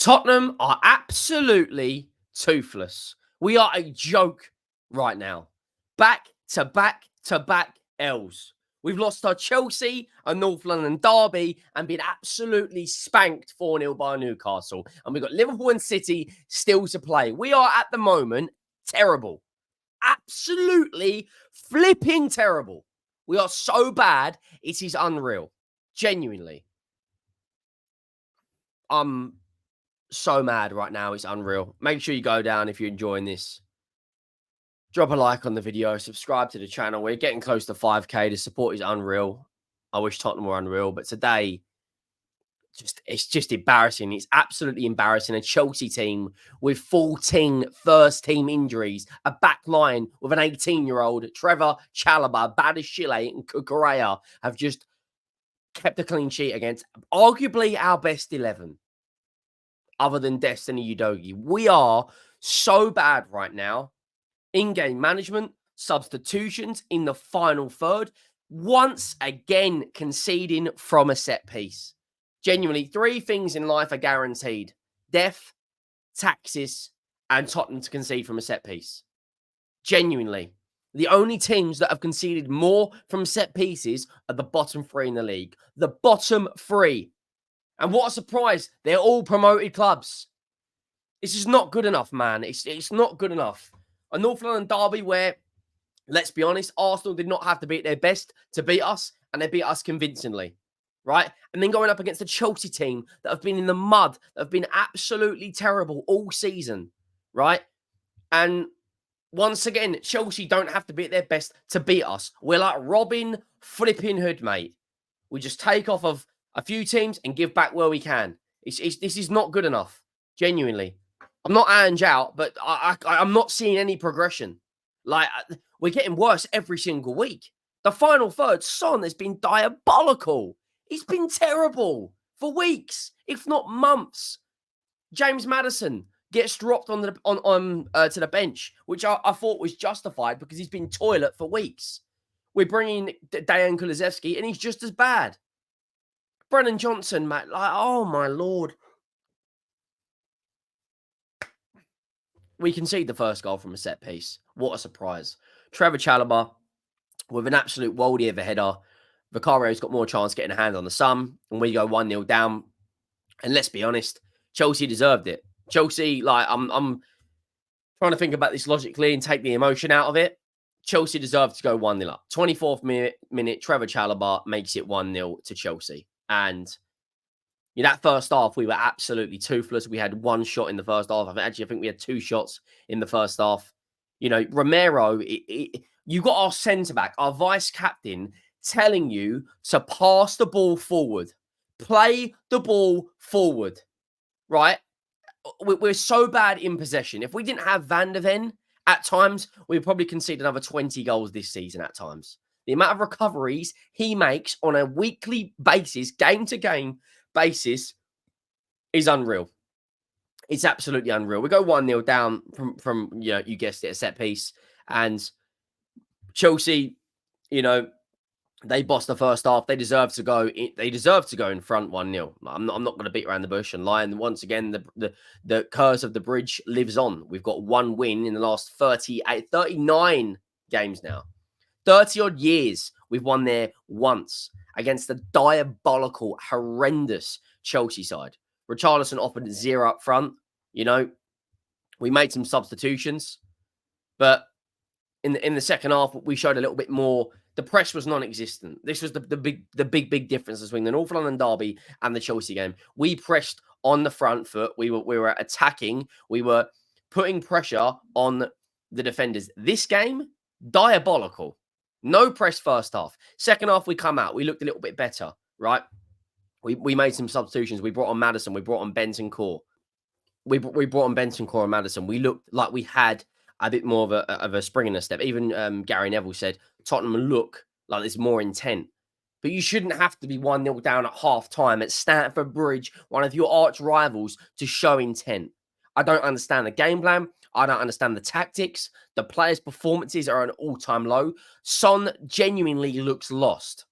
Tottenham are absolutely toothless. We are a joke right now. Back to back to back L's. We've lost our Chelsea, a North London derby, and been absolutely spanked 4-0 by Newcastle. And we've got Liverpool and City still to play. We are at the moment terrible. Absolutely flipping terrible. We are so bad, it is unreal. Genuinely. I'm so mad right now. It's unreal. Make sure you go down if you're enjoying this. Drop a like on the video. Subscribe to the channel. We're getting close to 5K. The support is unreal. I wish Tottenham were unreal. But today, it's just embarrassing. It's absolutely embarrassing. A Chelsea team with 14 first-team injuries. A back line with an 18-year-old. Trevor Chalobah, Badashile and Kukurea have just kept a clean sheet against arguably our best 11. Other than Destiny Udogie. We are so bad right now. In-game management, substitutions in the final third, once again conceding from a set piece. Genuinely, 3 things in life are guaranteed. Death, taxes, and Tottenham to concede from a set piece. Genuinely. The only teams that have conceded more from set pieces are the bottom 3 in the league. The bottom 3. And what a surprise. They're all promoted clubs. This is not good enough, man. It's not good enough. A North London derby where, let's be honest, Arsenal did not have to be at their best to beat us, and they beat us convincingly, right? And then going up against a Chelsea team that have been in the mud, that have been absolutely terrible all season, right? And once again, Chelsea don't have to be at their best to beat us. We're like Robin flipping Hood, mate. We just take off of a few teams and give back where we can. This is not good enough. Genuinely. I'm not Ange out, but I'm not seeing any progression. Like, we're getting worse every single week. The final third, Son has been diabolical. He's been terrible for weeks, if not months. James Maddison gets dropped to the bench, which I thought was justified because he's been toilet for weeks. We're bringing Dejan Kulusevski, and he's just as bad. Brennan Johnson, mate, like, oh my Lord. We concede the first goal from a set piece. What a surprise. Trevor Chalobah with an absolute worldie of a header. Vicario's got more chance getting a hand on the sum, and we go 1-0 down. And let's be honest, Chelsea deserved it. Chelsea, like, I'm trying to think about this logically and take the emotion out of it. Chelsea deserved to go 1-0 up. 24th minute, Trevor Chalobah makes it 1-0 to Chelsea. And that first half, we were absolutely toothless. We had 1 shot in the first half. I think we had 2 shots in the first half. Romero, you got our centre-back, our vice-captain, telling you to pass the ball forward. Play the ball forward, right? We're so bad in possession. If we didn't have Van der Ven, at times, we'd probably concede another 20 goals this season at times. The amount of recoveries he makes on a weekly basis, game-to-game basis, is unreal. It's absolutely unreal. We go 1-0 down from you guessed it, a set piece. And Chelsea, they bossed the first half. They deserve to go. They deserve to go in front 1-0. I'm not going to beat around the bush and lie. And once again, the curse of the bridge lives on. We've got 1 win in the last 39 games now. 30-odd years, we've won there once against the diabolical, horrendous Chelsea side. Richarlison offered 0 up front. We made some substitutions. But in the second half, we showed a little bit more. The press was non-existent. This was the big difference between the North London derby and the Chelsea game. We pressed on the front foot. We were attacking. We were putting pressure on the defenders. This game, diabolical. No press first half. Second half, we come out. We looked a little bit better, right? We made some substitutions. We brought on Maddison. We brought on Bentancur. We brought on Bentancur and Maddison. We looked like we had a bit more of a spring in the step. Even Gary Neville said Tottenham look like there's more intent. But you shouldn't have to be 1-0 down at half-time at Stamford Bridge, one of your arch rivals, to show intent. I don't understand the game plan. I don't understand the tactics. The players' performances are an all-time low. Son genuinely looks lost.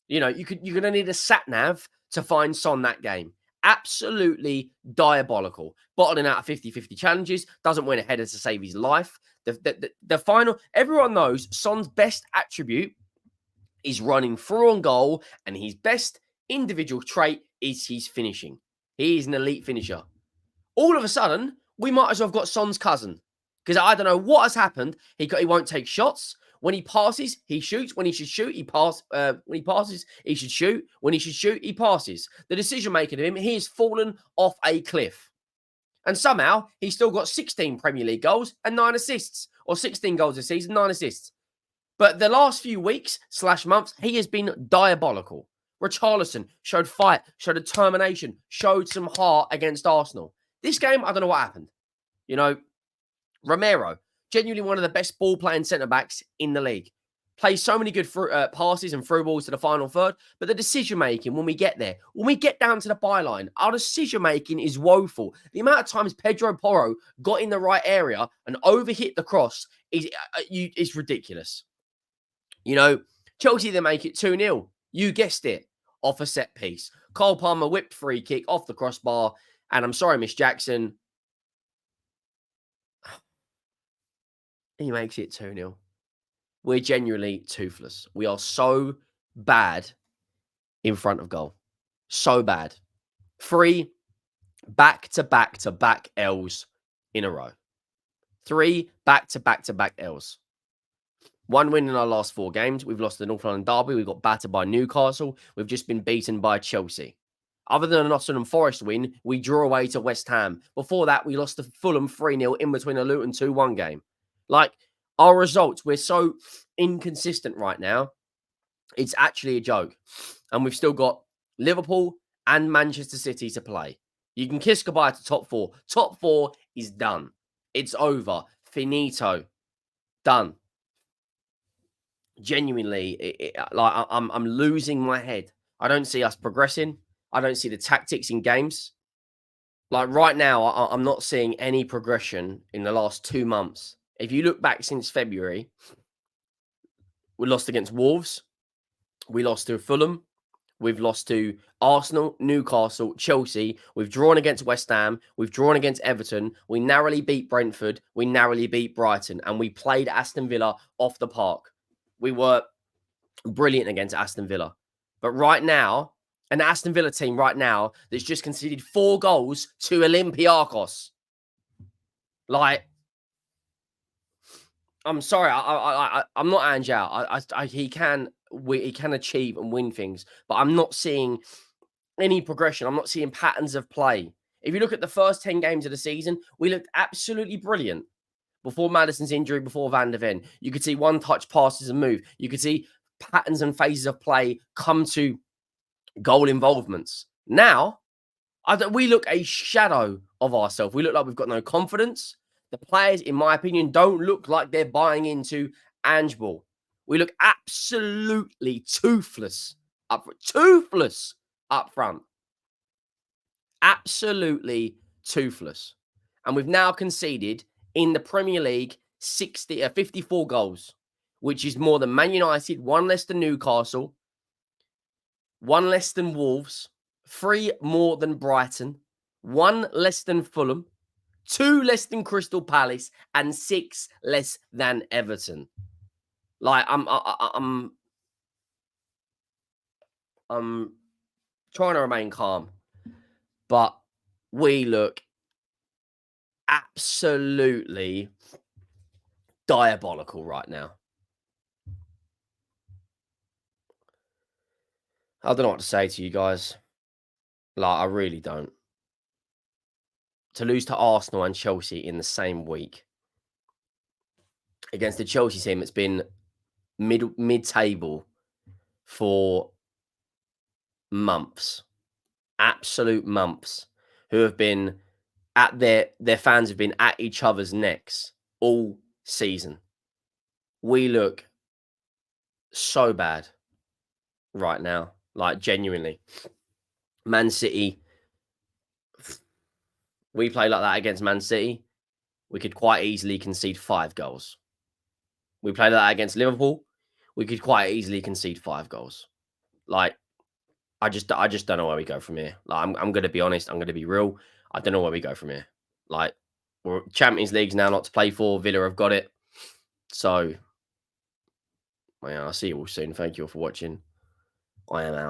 You're going to need a sat-nav to find Son that game. Absolutely diabolical. Bottling out of 50-50 challenges, doesn't win a header to save his life. The final, everyone knows Son's best attribute is running through on goal, and his best individual trait is his finishing. He is an elite finisher. All of a sudden, we might as well have got Son's cousin. Because I don't know what has happened. He won't take shots. When he passes, he shoots. When he should shoot, he passes. When he passes, he should shoot. When he should shoot, he passes. The decision making of him, he has fallen off a cliff. And somehow, he's still got 16 Premier League goals and 9 assists. Or 16 goals this season, 9 assists. But the last few weeks / months, he has been diabolical. Richarlison showed fight, showed determination, showed some heart against Arsenal. This game, I don't know what happened. You know, Romero, genuinely one of the best ball-playing centre-backs in the league. Plays so many good passes and through balls to the final third. But the decision-making, when we get there, when we get down to the byline, our decision-making is woeful. The amount of times Pedro Porro got in the right area and overhit the cross is ridiculous. You know, Chelsea, they make it 2-0. You guessed it. Off a set piece. Cole Palmer whipped free kick off the crossbar. And I'm sorry, Miss Jackson. He makes it 2-0. We're genuinely toothless. We are so bad in front of goal. So bad. 3 back-to-back-to-back L's in a row. 3 back-to-back-to-back L's. 1 win in our last 4 games. We've lost the North London derby. We got battered by Newcastle. We've just been beaten by Chelsea. Other than a Nottingham Forest win, we drew away to West Ham. Before that, we lost to Fulham 3-0 in between a Luton 2-1 game. Like, our results, we're so inconsistent right now. It's actually a joke. And we've still got Liverpool and Manchester City to play. You can kiss goodbye to top 4. Top 4 is done. It's over. Finito. Done. Genuinely, I'm losing my head. I don't see us progressing. I don't see the tactics in games. Like right now, I'm not seeing any progression in the last 2 months. If you look back since February, we lost against Wolves. We lost to Fulham. We've lost to Arsenal, Newcastle, Chelsea. We've drawn against West Ham. We've drawn against Everton. We narrowly beat Brentford. We narrowly beat Brighton. And we played Aston Villa off the park. We were brilliant against Aston Villa. But right now, an Aston Villa team right now that's just conceded 4 goals to Olympiacos. Like, I'm sorry, I'm not Angel. He can achieve and win things, but I'm not seeing any progression. I'm not seeing patterns of play. If you look at the first 10 games of the season, we looked absolutely brilliant. Before Maddison's injury, before Van der Ven, you could see one-touch passes and move. You could see patterns and phases of play come to goal involvements. Now, we look a shadow of ourselves. We look like we've got no confidence. The players, in my opinion, don't look like they're buying into Ange Ball. We look absolutely toothless up front. Absolutely toothless. And we've now conceded in the Premier League 54 goals, which is more than Man United, 1 less than Newcastle, 1 less than Wolves, 3 more than Brighton, 1 less than Fulham, 2 less than Crystal Palace, and 6 less than Everton. Like, I'm trying to remain calm, but we look absolutely diabolical right now. I don't know what to say to you guys. Like, I really don't. To lose to Arsenal and Chelsea in the same week against the Chelsea team that's been mid-table for months, absolute months, who have been at their fans have been at each other's necks all season. We look so bad right now, like genuinely. Man City, we play like that against Man City, we could quite easily concede 5 goals. We play like that against Liverpool, we could quite easily concede 5 goals. Like, I just don't know where we go from here. Like, I'm gonna be honest. I'm gonna be real. I don't know where we go from here. Like, we're Champions League's now not to play for. Villa have got it. So, well, yeah, I'll see you all soon. Thank you all for watching. I am out.